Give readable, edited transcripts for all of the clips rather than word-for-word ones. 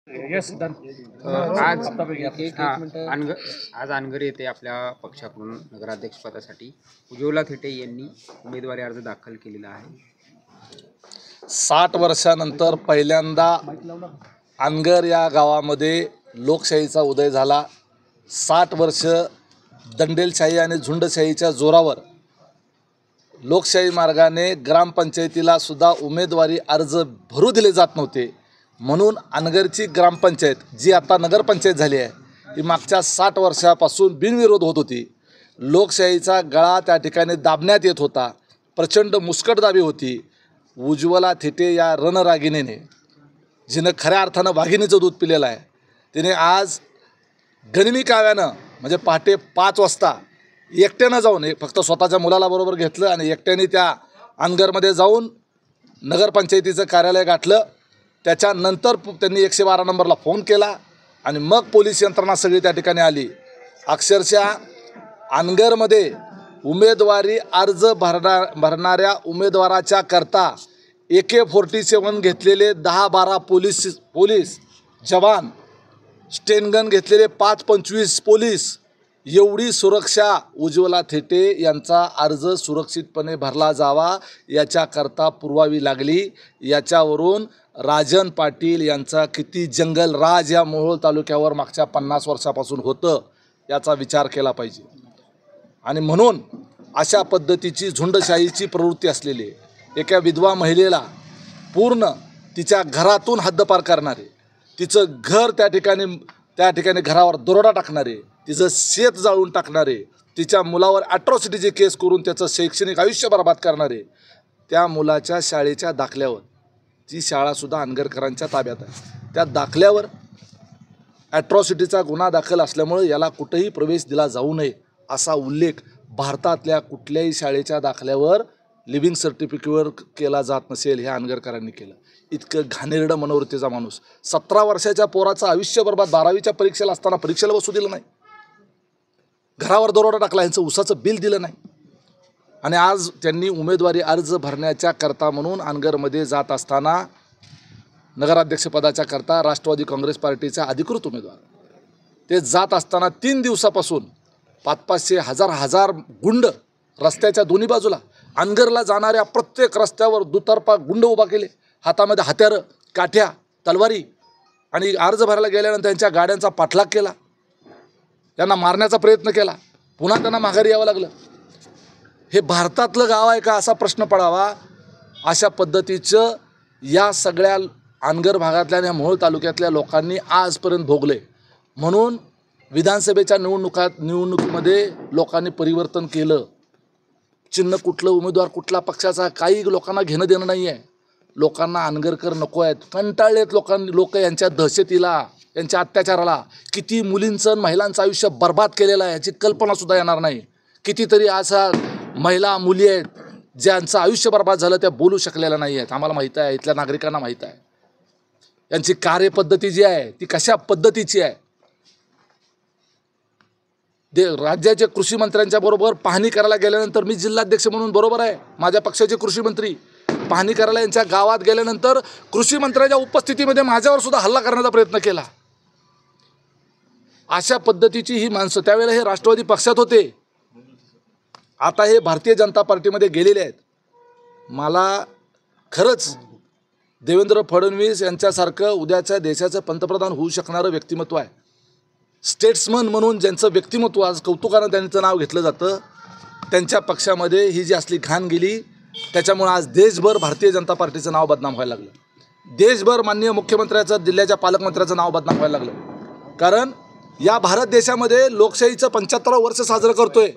Yes done. आज एक हा, मिनिट. आज अनगर येथे आपल्या पक्षाकडून नगराध्यक्षपदासाठी उज्ज्वला थेटे यांनी उमेदवारी अर्ज दाखल केलेला आहे. 60 वर्षानंतर पहिल्यांदा अनगर या गावामध्ये लोकशाहीचा उदय झाला. 60 वर्ष दंडेलशाही आणि झुंडशाहीच्या जोरावर लोकशाही मार्गाने ग्रामपंचायतीला सुद्धा उमेदवारी अर्ज भरू दिले जात नव्हते. म्हणून अनगरची ग्रामपंचायत जी आता नगरपंचायत झाली आहे ही मागच्या 60 वर्षापासून बिनविरोध होत होती. लोकशाहीचा गळा त्या ठिकाणी दाबण्यात येत होता. प्रचंड मुस्कटदाबी होती. उज्ज्वला थेटे या रणरागिणीने, जिनं खऱ्या अर्थानं वाघिणीचं दूध पिलेलं आहे, तिने आज गनिमी काव्यानं म्हणजे पहाटे 5 वाजता एकट्यानं जाऊन फक्त स्वतःच्या मुलाला बरोबर घेतलं आणि एकट्याने त्या अनगरमध्ये जाऊन नगरपंचायतीचं कार्यालय गाठलं. त्याच्यानंतर त्यांनी 112 नंबरला फोन केला आणि मग पोलीस यंत्रणा सगळी त्या ठिकाणी आली. अक्षरशः अनगरमध्ये उमेदवारी अर्ज भरणाऱ्या उमेदवाराच्या करता AK-47 घेतलेले 10-12 पोलीस जवान, स्टेनगन घेतलेले 5-25 पोलीस, एवढी सुरक्षा उज्ज्वला थेटे यांचा अर्ज सुरक्षितपणे भरला जावा याच्याकरता पुरवावी लागली. याच्यावरून राजन पाटील यांचा किती जंगल राज या मोहोळ तालुक्यावर मागच्या 50 वर्षापासून होतं याचा विचार केला पाहिजे. आणि म्हणून अशा पद्धतीची झुंडशाहीची प्रवृत्ती असलेली एका विधवा महिलेला पूर्ण तिच्या घरातून हद्दपार करणारे, तिचं घर त्या ठिकाणी घरावर दरोडा टाकणारे, तिचं शेत जाळून टाकणारे, तिच्या मुलावर ॲट्रॉसिटीची केस करून त्याचं शैक्षणिक आयुष्य बर्बाद करणारे, त्या मुलाच्या शाळेच्या दाखल्यावर, ती शाळासुद्धा अनगरकरांच्या ताब्यात आहे, त्या दाखल्यावर ॲट्रॉसिटीचा गुन्हा दाखल असल्यामुळे याला कुठेही प्रवेश दिला जाऊ नये असा उल्लेख भारतातल्या कुठल्याही शाळेच्या दाखल्यावर लिव्हिंग सर्टिफिकेटवर केला जात नसेल. हे अनगरकरांनी केलं. इतकं घाणेरडं मनोवृत्तीचा माणूस 17 वर्षाच्या पोराचं आयुष्य बर्बाद, 12वीच्या परीक्षेला असताना परीक्षेला बसू दिलं नाही, घरावर दरोडा टाकला, यांचं उसाचं बिल दिलं नाही. आणि आज त्यांनी उमेदवारी अर्ज भरण्याच्या करता म्हणून अनगरमध्ये जात असताना नगराध्यक्षपदाच्या करता राष्ट्रवादी काँग्रेस पार्टीचा अधिकृत उमेदवार ते जात असताना 3 दिवसापासून 500-500 हजार गुंड रस्त्याच्या दोन्ही बाजूला, अनगरला जाणाऱ्या प्रत्येक रस्त्यावर दुतर्फा गुंड उभा केले, हातामध्ये हत्यारं, काठ्या, तलवारी, आणि अर्ज भरायला गेल्यानंतर त्यांच्या गाड्यांचा पाठलाग केला, त्यांना मारण्याचा प्रयत्न केला, पुन्हा त्यांना माघारी यावं लागलं. हे भारतातलं गाव आहे का असा प्रश्न पडावा. अशा पद्धतीचं या सगळ्या अनगर भागातल्या आणि मोहोळ तालुक्यातल्या लोकांनी आजपर्यंत भोगले. म्हणून विधानसभेच्या निवडणुकीमध्ये लोकांनी परिवर्तन केलं. चिन्ह कुठलं, उमेदवार कुठला पक्षाचा, काही लोकांना घेणं देणं नाही आहे. लोकांना अनगरकर नको आहेत, कंटाळलेत लोक यांच्या दहशतीला, यांच्या अत्याचाराला. किती मुलींचं महिलांचं आयुष्य बर्बाद केलेलं आहे याची कल्पनासुद्धा येणार नाही. कितीतरी अशा महिला मुली आहेत ज्यांचं आयुष्य बर्बाद झालं, त्या बोलू शकलेल्या नाही आहेत. आम्हाला माहीत आहे, इथल्या नागरिकांना माहीत आहे यांची कार्यपद्धती जी आहे ती कशा पद्धतीची आहे. राज्याच्या कृषी मंत्र्यांच्या बरोबर पाहणी करायला गेल्यानंतर, मी जिल्हाध्यक्ष म्हणून बरोबर आहे, माझ्या पक्षाचे कृषी मंत्री पाहणी करायला यांच्या गावात गेल्यानंतर कृषी मंत्र्यांच्या उपस्थितीमध्ये माझ्यावर सुद्धा हल्ला करण्याचा प्रयत्न केला. अशा पद्धतीची ही माणसं, त्यावेळेला हे राष्ट्रवादी पक्षात होते, आता हे भारतीय जनता पार्टीमध्ये गेलेले आहेत. मला खरंच देवेंद्र फडणवीस यांच्यासारखं उद्याच्या देशाचं पंतप्रधान होऊ शकणारं व्यक्तिमत्व आहे, स्टेट्समन म्हणून ज्यांचं व्यक्तिमत्व आज कौतुकानं त्यांचं नाव घेतलं जातं, त्यांच्या पक्षामध्ये ही जी असली घाण गेली, त्याच्यामुळे आज देशभर भारतीय जनता पार्टीचं नाव बदनाम व्हायला लागलं. देशभर माननीय मुख्यमंत्र्याचं, जिल्ह्याच्या पालकमंत्र्याचं नाव बदनाम व्हायला लागलं. कारण या भारत देशामध्ये लोकशाहीचं 75वं वर्ष साजरं करतोय.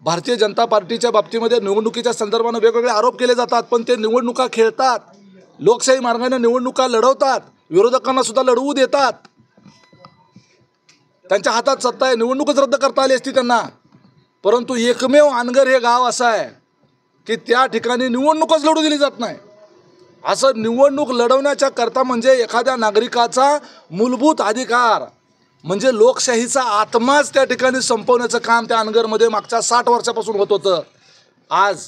भारतीय जनता पार्टीच्या बाबतीमध्ये निवडणुकीच्या संदर्भानं वेगवेगळे आरोप केले जातात, पण ते निवडणुका खेळतात, लोकशाही मार्गाने निवडणुका लढवतात, विरोधकांना सुद्धा लढवू देतात. त्यांच्या हातात सत्ता आहे, निवडणूकच रद्द करता आली असती त्यांना. परंतु एकमेव अनगर हे गाव असं आहे की त्या ठिकाणी निवडणूकच लढू दिली जात नाही. असं निवडणूक लढवण्याच्या करता म्हणजे एखाद्या नागरिकाचा मूलभूत अधिकार म्हणजे लोकशाहीचा आत्माच त्या ठिकाणी संपवण्याचं काम त्या अनगरमध्ये मागच्या 60 वर्षापासून होत होतं. आज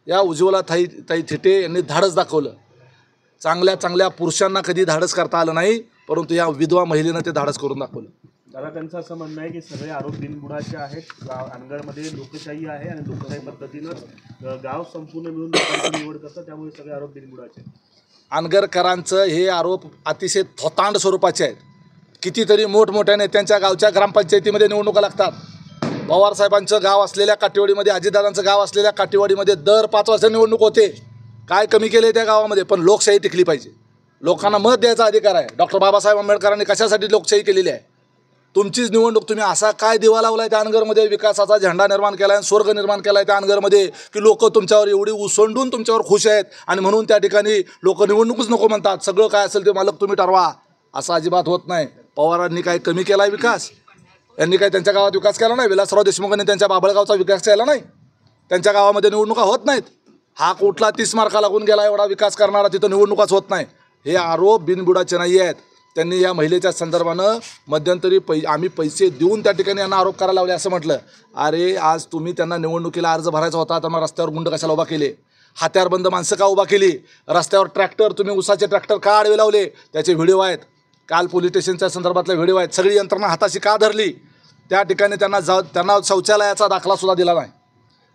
या उज्ज्वला थेटे यांनी धाडस दाखवलं. चांगल्या पुरुषांना कधी धाडस करता आलं नाही, परंतु या विधवा महिलेनं ते धाडस करून दाखवलं. दादा, त्यांचं असं म्हणणं आहे की सगळे आरोप बिनबुडाचे आहेत. अनगरमध्ये लोकशाही आहे आणि लोकशाही पद्धतीनंच गाव संपूर्ण मिळून लोकांची निवड करतात, त्यामुळे सगळे आरोप बिनबुडाचे आहेत. अनगरकरांचं हे आरोप अतिशय थोतांड स्वरूपाचे आहेत. कितीतरी मोठमोठ्या नेत्यांच्या गावच्या ग्रामपंचायतीमध्ये निवडणुका लागतात. पवारसाहेबांचं गाव असलेल्या काटेवाडीमध्ये, अजितदादांचं गाव असलेल्या काटेवाडीमध्ये दर 5 वर्षांनी निवडणूक होते. काय कमी केले त्या गावामध्ये? पण लोकशाही टिकली पाहिजे. लोकांना मत द्यायचा अधिकार आहे. डॉक्टर बाबासाहेब आंबेडकरांनी कशासाठी लोकशाही केलेली आहे? तुमचीच निवडणूक. तुम्ही असा काय दिवा लावलाय त्या अनगरमध्ये? विकासाचा झेंडा निर्माण केला आहे, स्वर्ग निर्माण केला आहे त्या अनगरमध्ये, की लोक तुमच्यावर एवढी उसंडून तुमच्यावर खुश आहेत आणि म्हणून त्या ठिकाणी लोक निवडणूकच नको म्हणतात. सगळं काय असेल ते मालक तुम्ही ठरवा. असं अजिबात होत नाही. पवारांनी काय कमी केला आहे विकास? यांनी काय त्यांच्या गावात विकास केला नाही? विलासराव देशमुखांनी त्यांच्या बाबळगावचा विकास केला नाही? त्यांच्या गावामध्ये निवडणुका होत नाहीत? हा कुठला 30 मार्का लागून गेला एवढा विकास करणारा तिथं निवडणुकाच होत नाही? हे आरोप बिनबुडाचे नाही आहेत. त्यांनी या महिलेच्या संदर्भानं मध्यंतरी आम्ही पैसे देऊन त्या ठिकाणी यांना आरोप करायला लावले असं म्हटलं. अरे आज तुम्ही त्यांना निवडणुकीला अर्ज भरायचा होता तर मग रस्त्यावर गुंड कशाला उभा केले? हत्यारबंद माणसं का उभा केली? रस्त्यावर ट्रॅक्टर, तुम्ही उसाचे ट्रॅक्टर का आडवे लावले? त्याचे व्हिडिओ आहेत. काल पोलीस स्टेशनच्या संदर्भातले व्हिडिओ आहेत. सगळी यंत्रणा हाताशी का धरली? त्या ठिकाणी त्यांना शौचालयाचा दाखलासुद्धा दिला नाही.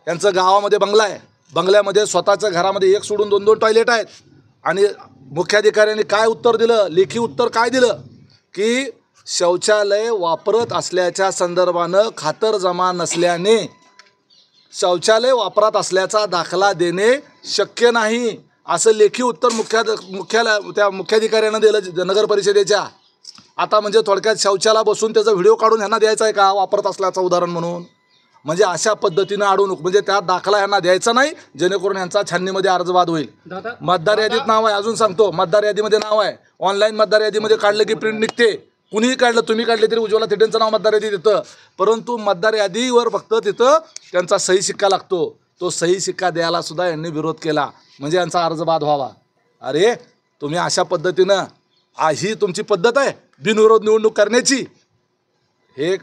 त्यांचं गावामध्ये बंगला आहे. बंगल्यामध्ये स्वतःच्या घरामध्ये एक सोडून 2-2 टॉयलेट आहेत. आणि मुख्याधिकाऱ्यांनी काय उत्तर दिलं? लेखी उत्तर काय दिलं? की शौचालय वापरत असल्याच्या संदर्भानं खातरजमा नसल्याने शौचालय वापरात असल्याचा दाखला देणे शक्य नाही, असं लेखी उत्तर त्या मुख्याधिकाऱ्यानं दिलं नगर परिषदेच्या. आता म्हणजे थोडक्यात शौचालय बसून त्याचा व्हिडिओ काढून ह्यांना द्यायचा आहे का वापरत असल्याचं उदाहरण म्हणून? म्हणजे अशा पद्धतीनं अडवणूक, म्हणजे त्या दाखला यांना द्यायचा नाही जेणेकरून यांचा छाननीमध्ये अर्जवाद होईल. मतदार यादीत नाव आहे, अजून सांगतो, मतदार यादीमध्ये नाव आहे. ऑनलाईन मतदार यादीमध्ये काढलं की प्रिंट निघते. कुणीही काढलं, तुम्ही काढले तरी उज्ज्वला थिटेंचं नाव मतदार यादीत येतं. परंतु मतदार यादीवर फक्त तिथं त्यांचा सही शिक्का लागतो. तो सही शिक्का द्यायला सुद्धा यांनी विरोध केला, म्हणजे यांचा अर्जवाद व्हावा. अरे तुम्ही अशा पद्धतीनं ही तुमची पद्धत आहे बिनविरोध निवडणूक करण्याची? हे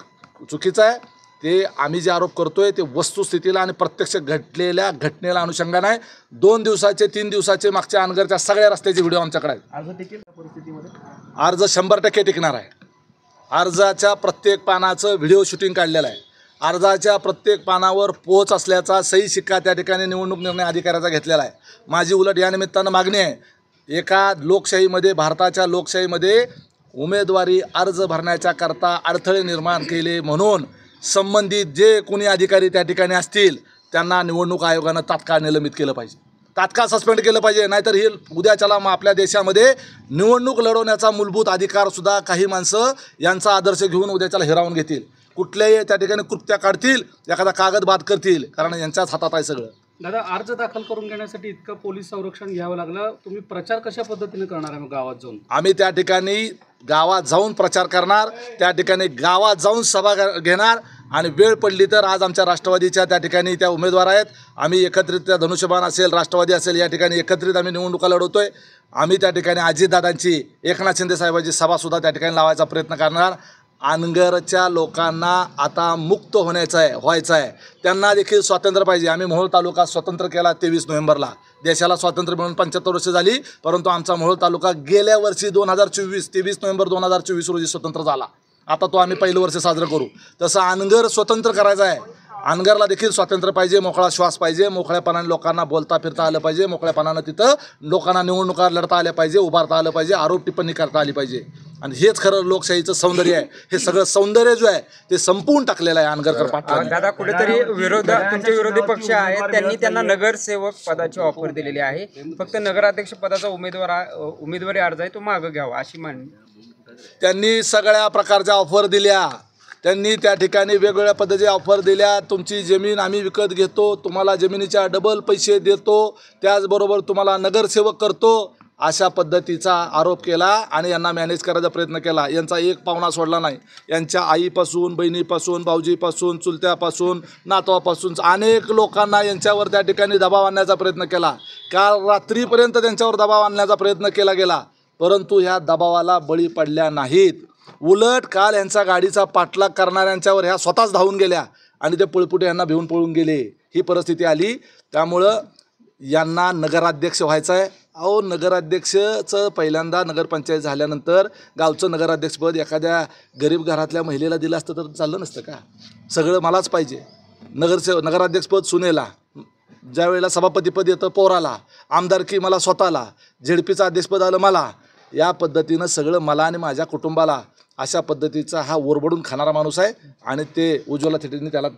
चुकीचं आहे. ते आम्ही जे आरोप करतोय ते वस्तुस्थितीला आणि प्रत्यक्ष घडलेल्या घटनेला अनुषंगाने आहे. 2 दिवसाचे 3 दिवसाचे मागच्या अनगरच्या सगळ्या रस्त्याचे व्हिडिओ आमच्याकडे आहेत. अर्ज टिकेल त्या परिस्थितीमध्ये? अर्ज 100% टिकणार आहे. अर्जाच्या प्रत्येक पानाचं व्हिडिओ शूटिंग काढलेलं आहे. अर्जाच्या प्रत्येक पानावर पोच असल्याचा सही शिक्का त्या ठिकाणी निवडणूक निर्णय अधिकाऱ्याचा घेतलेला आहे. माझी उलट या निमित्तानं मागणी आहे, एका लोकशाहीमध्ये, भारताच्या लोकशाहीमध्ये उमेदवारी अर्ज भरण्याच्या करता अडथळे निर्माण केले म्हणून संबंधित जे कोणी अधिकारी त्या ठिकाणी असतील त्यांना निवडणूक आयोगानं तात्काळ निलंबित केलं पाहिजे, तात्काळ सस्पेंड केलं पाहिजे. नाहीतर ही उद्याच्याला आपल्या देशामध्ये निवडणूक लढवण्याचा मूलभूत अधिकारसुद्धा काही माणसं यांचा आदर्श घेऊन उद्याच्याला हिरावून घेतील. कुठल्याही त्या ठिकाणी कृत्या काढतील, एखादा कागद बाद करतील, कारण यांच्याच हातात आहे सगळं. दादा, अर्ज दाखल करून घेण्यासाठी इतकं पोलीस संरक्षण घ्यावं लागलं. तुम्ही प्रचार कशा पद्धतीने करणार आहे गावात जाऊन? आम्ही त्या ठिकाणी गावात जाऊन प्रचार करणार, त्या ठिकाणी गावात जाऊन सभा घेणार आणि वेळ पडली तर आज आमच्या राष्ट्रवादीच्या त्या ठिकाणी त्या उमेदवार आहेत. आम्ही एकत्रित, त्या धनुष्यबाण असेल, राष्ट्रवादी असेल, या ठिकाणी एकत्रित आम्ही निवडणुका लढवतोय. आम्ही त्या ठिकाणी अजितदादांची, एकनाथ शिंदे साहेबांची सभासुद्धा त्या ठिकाणी लावायचा प्रयत्न करणार. अनगरच्या लोकांना आता मुक्त व्हायचं आहे. त्यांना देखील स्वातंत्र्य पाहिजे. आम्ही मोहोळ तालुका स्वतंत्र केला 23 नोव्हेंबरला. देशाला स्वातंत्र्य मिळून 75 वर्ष झाली, परंतु आमचा मोहोळ तालुका गेल्या वर्षी 23 नोव्हेंबर 2024 रोजी स्वतंत्र झाला. आता तो आम्ही पहिलं वर्ष साजरं करू. तसं अनगर स्वतंत्र करायचं आहे. अनगरला देखील स्वातंत्र्य पाहिजे, मोकळा श्वास पाहिजे, मोकळ्यापणाने लोकांना बोलता फिरता आलं पाहिजे, मोकळ्यापणानं तिथं लोकांना निवडणुका लढता आल्या पाहिजे, उभारता आलं पाहिजे, आरोप टिप्पणी करता आली पाहिजे. आणि हेच खरं लोकशाहीचं सौंदर्य आहे. हे सगळं सौंदर्य जो आहे ते संपवून टाकलेलं आहे अनगरकर पाटलांनी. दादा, कुठेतरी तुमचे विरोधी पक्ष आहेत, त्यांनी त्यांना नगरसेवक पदाची ऑफर दिलेली आहे. फक्त नगराध्यक्ष पदाचा उमेदवारी अर्ज आहे तो मागं घ्यावा अशी मागणी. त्यांनी सगळ्या प्रकारच्या ऑफर दिल्या. त्यांनी त्या ठिकाणी वेगवेगळ्या पद्धतीच्या ऑफर दिल्या. तुमची जमीन आम्ही विकत घेतो, तुम्हाला जमिनीच्या डबल पैसे देतो, त्याचबरोबर तुम्हाला नगरसेवक करतो, अशा पद्धतीचा आरोप केला आणि यांना मॅनेज करायचा प्रयत्न केला. यांचा एक पावणा सोडला नाही. यांच्या आईपासून, बहिणीपासून, भाऊजीपासून, चुलत्यापासून, नातवापासून अनेक लोकांना यांच्यावर त्या ठिकाणी दबाव आणण्याचा प्रयत्न केला. काल रात्रीपर्यंत त्यांच्यावर दबाव आणण्याचा प्रयत्न केला गेला, परंतु ह्या दबावाला बळी पडल्या नाहीत. उलट काल यांचा गाडीचा पाठलाग करणाऱ्यांच्यावर ह्या स्वतःच धावून गेल्या आणि ते पळपुटे यांना भिवून पळून गेले. ही परिस्थिती आली. त्यामुळं यांना नगराध्यक्ष व्हायचं आहे. अहो, नगराध्यक्षचं पहिल्यांदा नगरपंचायत झाल्यानंतर गावचं नगराध्यक्षपद एखाद्या गरीब घरातल्या महिलेला दिलं असतं तर चाललं नसतं का? सगळं मलाच पाहिजे. नगराध्यक्षपद सुनेला, ज्या वेळेला सभापतीपद येतं पोराला, आमदारकी मला स्वतःला, झेडपीचं अध्यक्षपद आलं मला. या पद्धतीनं सगळं मला आणि माझ्या कुटुंबाला, अशा पद्धतीचा हा ओरबडून खाणारा माणूस आहे आणि ते उज्ज्वला थिटेंनी त्याला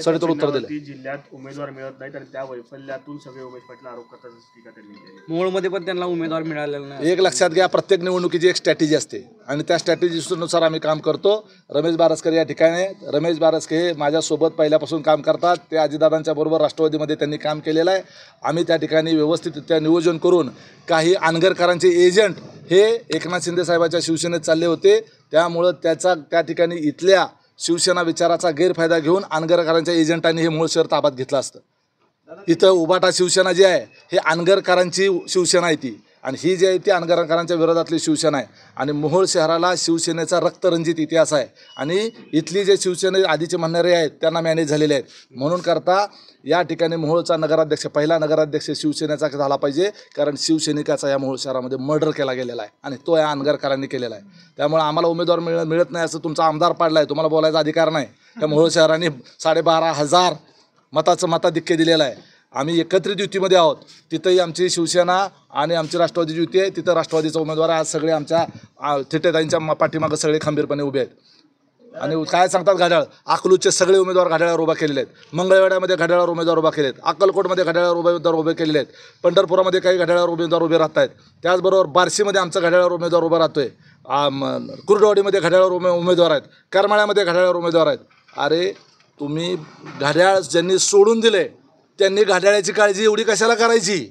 सडेतोड उत्तर दिलं. जिल्ह्यात उमेदवार मिळत नाहीत आणि त्या वैफल्यातून सगळे उमेश पाटील आरोप करतात अशी टीका त्यांनी केली. मोहोळमध्ये पण त्यांना उमेदवार मिळालेला नाही. एक लक्षात घ्या, प्रत्येक निवडणुकीची एक स्ट्रॅटेजी असते आणि त्या स्ट्रॅटेजीनुसार आम्ही काम करतो. रमेश बारसकर या ठिकाणी, रमेश बारसकर हे माझ्यासोबत पहिल्यापासून काम करतात. ते अजितदादांच्या बरोबर राष्ट्रवादीमध्ये त्यांनी काम केलेलं आहे. आम्ही त्या ठिकाणी व्यवस्थितरित्या नियोजन करून काही अनगरकरांचे एजंट हे एकनाथ शिंदे साहेबाच्या शिवसेनेत चालले होते, त्यामुळं त्या ठिकाणी इथल्या शिवसेना विचाराचा गैरफायदा घेऊन अनगरकरांच्या एजंटांनी हे मूळ शहर ताब्यात घेतलं असतं. इथं उबाटा शिवसेना जी आहे हे अनगरकरांची शिवसेना आहे ती, आणि ही जी आहे ती अनगरकरांच्या विरोधातली शिवसेना आहे. आणि मोहोळ शहराला शिवसेनेचा रक्तरंजित इतिहास आहे आणि इथली जे शिवसेने आधीचे म्हणणारे आहेत त्यांना मॅनेज झालेले आहेत. म्हणून करता या ठिकाणी मोहोळचा नगराध्यक्ष, पहिला नगराध्यक्ष शिवसेनेचा झाला पाहिजे, कारण शिवसैनिकाचा या मोहोळ शहरामध्ये मर्डर केला गेलेला आहे आणि तो या अनगरकरांनी केलेला आहे. त्यामुळे आम्हाला उमेदवार मिळत नाही असं तुमचा आमदार पाडला आहे, तुम्हाला बोलायचा अधिकार नाही. त्या मोहोळ शहराने 12,500 मताचं मताधिक्य दिलेलं आहे. आम्ही एकत्रित युतीमध्ये आहोत. तिथंही आमची शिवसेना आणि आमची राष्ट्रवादी युती आहे, तिथं राष्ट्रवादीचा उमेदवार आज सगळे आमच्या थिटेताईंच्या पाठीमागं सगळे खंबीरपणे उभे आहेत. आणि काय सांगतात घड्याळ, अकलूजचे सगळे उमेदवार घड्याळावर उभा केलेले आहेत. मंगळवेढ्यामध्ये घड्याळावर उमेदवार उभा केले आहेत. अक्कलकोटमध्ये घड्याळावर उमेदवार उभे केलेले आहेत. पंढरपुरामध्ये काही घड्याळावर उमेदवार उभे राहत आहेत. त्याचबरोबर बार्शीमध्ये आमचा घड्याळावर उमेदवार उभा राहतोय. कुर्डवाडीमध्ये घड्याळावर उमेदवार आहेत. करमाळ्यामध्ये घड्याळावर उमेदवार आहेत. अरे तुम्ही घड्याळ ज्यांनी सोडून दिले त्यांनी घड्याळाची काळजी एवढी कशाला करायची?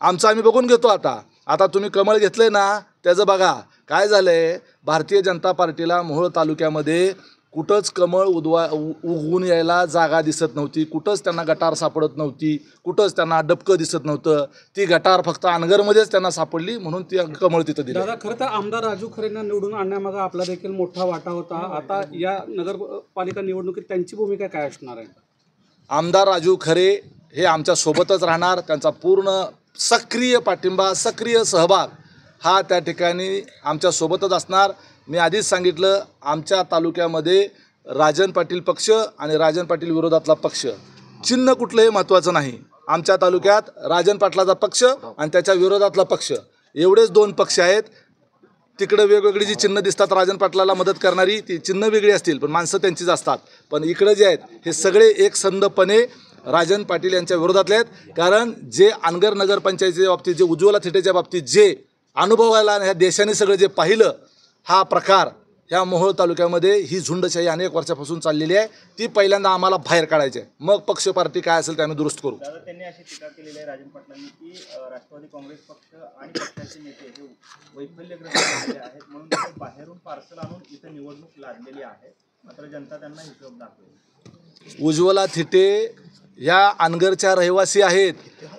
आमचं आम्ही बघून घेतो. आता तुम्ही कमळ घेतलंय ना, त्याचं बघा काय झालंय. भारतीय जनता पार्टीला मोहोळ तालुक्यामध्ये कुठंच कमळ उगवून यायला जागा दिसत नव्हती, कुठंच त्यांना गटार सापडत नव्हती, कुठंच त्यांना डबकं दिसत नव्हतं. ती गटार फक्त अनगरमध्येच त्यांना सापडली, म्हणून ती कमळ तिथं दिली. दादा, खरं तर आमदार राजू खरेंना निवडून आणण्यामागे आपला देखील मोठा वाटा होता. आता या नगरपालिका निवडणुकीत त्यांची भूमिका काय असणार आहे? आमदार राजू खरे हे आमच्या सोबतच राहणार. त्यांचा पूर्ण सक्रिय पाठिंबा, सक्रिय सहभाग हा त्या ठिकाणी आमच्या सोबतच असणार. मी आधीच सांगितलं, आमच्या तालुक्यामध्ये राजन पाटील पक्ष आणि राजन पाटील विरोधातला पक्ष, चिन्ह कुठलंही महत्त्वाचं नाही. आमच्या तालुक्यात राजन पाटलाचा पक्ष आणि त्याच्या विरोधातला पक्ष, एवढेच 2 पक्ष आहेत. तिकडं वेगवेगळी जी चिन्ह दिसतात राजन पाटलाला मदत करणारी, ती चिन्ह वेगळी असतील पण माणसं त्यांचीच असतात. पण इकडं जे आहेत हे सगळे एकसंधपणे राजन पाटील यांच्या विरोधातले आहेत. कारण जे अनगर नगरपंचायतीच्या बाबतीत, जे उज्ज्वला थिटेच्या बाबतीत जे अनुभवायला ह्या देशाने सगळं जे पाहिलं, हा प्रकार ह्या मोहोळ तालुक्यामध्ये ही झुंडशाही अनेक वर्षापासून चाललेली आहे. ती पहिल्यांदा आम्हाला बाहेर काढायची आहे. मग पक्ष पार्टी काय असेल ते आम्ही दुरुस्त करू. दादा, त्यांनी अशी टीका केलेली आहे राजन पाटलांनी की राष्ट्रवादी काँग्रेस पक्ष आणि पक्षाचे नेते हे वैफल्यग्रस्त झालेले आहेत, म्हणून ते बाहेरून पार्सल आणून इथं निवडणूक लादलेली आहे, मात्र जनता त्यांना हिशोब दाखवेल. उज्ज्वला थिटे ह्या अनगरच्या रहिवासी आहेत,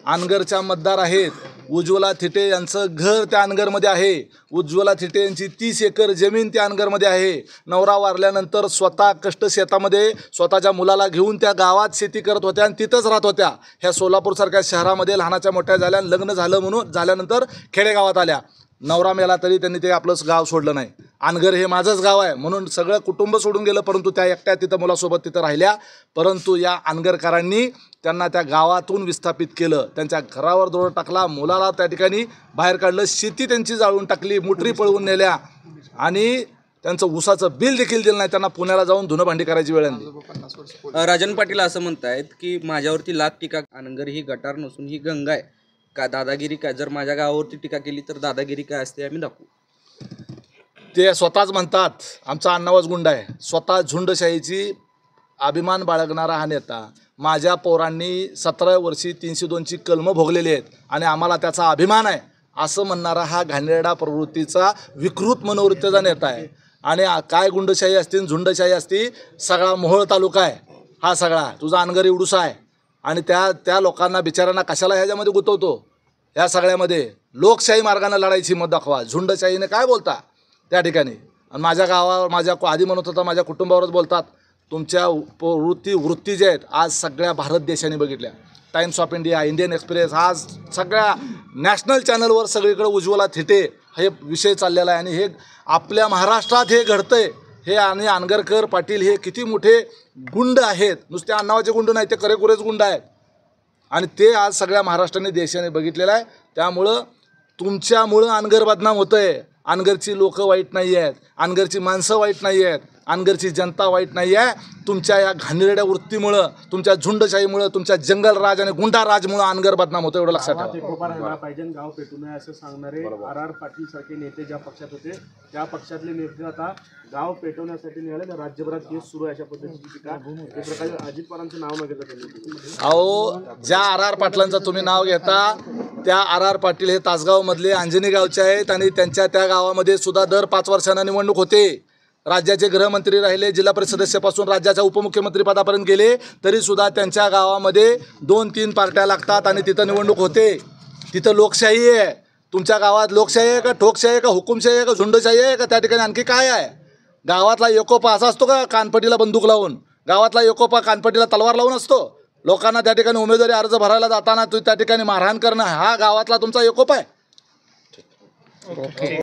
अनगरच्या मतदार आहेत. उज्ज्वला थिटे यांचं घर त्या अनगरमध्ये आहे. उज्ज्वला थिटे यांची 30 एकर जमीन त्या अनगरमध्ये आहे. नवरा वारल्यानंतर स्वतः कष्ट शेतामध्ये स्वतःच्या मुलाला घेऊन त्या गावात शेती करत होत्या आणि तिथंच राहत होत्या. ह्या सोलापूरसारख्या शहरामध्ये लहानाच्या मोठ्या झाल्या, लग्न झालं म्हणून झाल्यानंतर खेडेगावात आल्या. नवरा मेला तरी त्यांनी ते आपलं गाव सोडलं नाही. अनगर हे माझंच गाव आहे म्हणून सगळं कुटुंब सोडून गेलं, परंतु त्या एकट्या तिथं मुलासोबत तिथं राहिल्या. परंतु या अनगरकरांनी त्यांना त्या गावातून विस्थापित केलं, त्यांच्या घरावर दगड टाकला, मुलाला त्या ठिकाणी बाहेर काढलं, शेती त्यांची जाळून टाकली, मोटरी पळवून नेल्या आणि त्यांचं ऊसाचं बिल देखील दिलं नाही. त्यांना पुण्याला जाऊन धुणं भांडी करायची वेळ आणली. राजन पाटील असं म्हणतायत की माझ्यावरती लाख टीका, अनगर ही गटार नसून ही गंगा आहे. का दादागिरी काय? जर माझ्या गावावरती टीका केली तर दादागिरी काय असते आम्ही दाखवू. ते स्वतःच म्हणतात आमचा अण्णावाज गुंडा आहे. स्वतः झुंडशाहीची अभिमान बाळगणारा हा नेता. माझ्या पोरांनी 17 वर्षी 302ची कलमं भोगलेली आहेत आणि आम्हाला त्याचा अभिमान आहे असं म्हणणारा हा घाणेरडा प्रवृत्तीचा, विकृत मनोवृत्तीचा नेता आहे. आणि काय गुंडशाही असती, झुंडशाही असती, सगळा मोहोळ तालुका आहे हा सगळा, तुझा अनगर एवढूसा आहे. आणि त्या लोकांना बिचाऱ्यांना कशाला ह्याच्यामध्ये गुंतवतो? ह्या सगळ्यामध्ये लोकशाही मार्गाने लढायची मत दाखवा. झुंडशाहीने काय बोलता त्या ठिकाणी? आणि माझ्या गावावर, माझ्या आधी म्हणत होता माझ्या कुटुंबावरच बोलतात. तुमच्या वृत्ती ज्या आहेत आज सगळ्या भारत देशाने बघितल्या. Times of India, Indian express, आज सगळ्या नॅशनल चॅनलवर सगळीकडे उज्ज्वला थिटे हे विषय चाललेला आहे आणि हे आपल्या महाराष्ट्रात हे घडतंय हे आणि आनगरकर पाटील हे किती मोठे गुंड आहेत, नुसते आडनावाचे गुंड नाही, ते करेकुरेच गुंड आहेत आणि ते आज सगळ्या महाराष्ट्राने देशाने बघितलेलं आहे. त्यामुळं तुमच्यामुळं अनगर बदनाम होतं आहे. अनगरची लोकं वाईट नाही आहेत, अनगरची माणसं वाईट नाही आहेत, अनगरची जनता वाईट नाही आहे. तुमच्या या घाणेरड्या वृत्तीमुळं, तुमच्या झुंडशाहीमुळं, तुमच्या जंगलराज आणि गुंडाराजमुळं अनगर बदनाम होतं, एवढं लक्षात गावात ठेवा. एकोपा राहिला पाहिजे, गाव पेटू नये असं सांगणारे RR पाटील सारखे नेते ज्या पक्षात होते त्या पक्षातले नेते आता गाव पेटवण्यासाठी निघाले तर राज्यभरात केस सुरू आहे अशा पद्धतीची टीका एक प्रकारे अजित पवारांचं नाव न घेता त्यांनी. अहो, ज्या RR पाटलांचं तुम्ही नाव घेता त्या RR पाटील हे तासगावमधले अंजनी गावचे आहेत आणि त्यांच्या त्या गावामध्ये सुद्धा दर 5 वर्षांना निवडणूक होते. राज्याचे गृहमंत्री राहिले, जिल्हा परिषद सदस्यापासून राज्याच्या उपमुख्यमंत्री पदापर्यंत गेले, तरीसुद्धा त्यांच्या गावामध्ये 2-3 पार्ट्या लागतात आणि तिथं निवडणूक होते. तिथं लोकशाही आहे. तुमच्या गावात लोकशाही आहे का, ठोकशाही आहे का, हुकुमशाही आहे का, झुंडशाही आहे का, त्या ठिकाणी आणखी काय आहे? गावातला एकोपा असा असतो का कानपटीला बंदूक लावून? गावातला एकोपा कानपटीला तलवार लावून असतो? लोकांना त्या ठिकाणी उमेदवारी अर्ज भरायला जाताना त्या ठिकाणी मारहाण करणं हा गावातला तुमचा एकोपा आहे?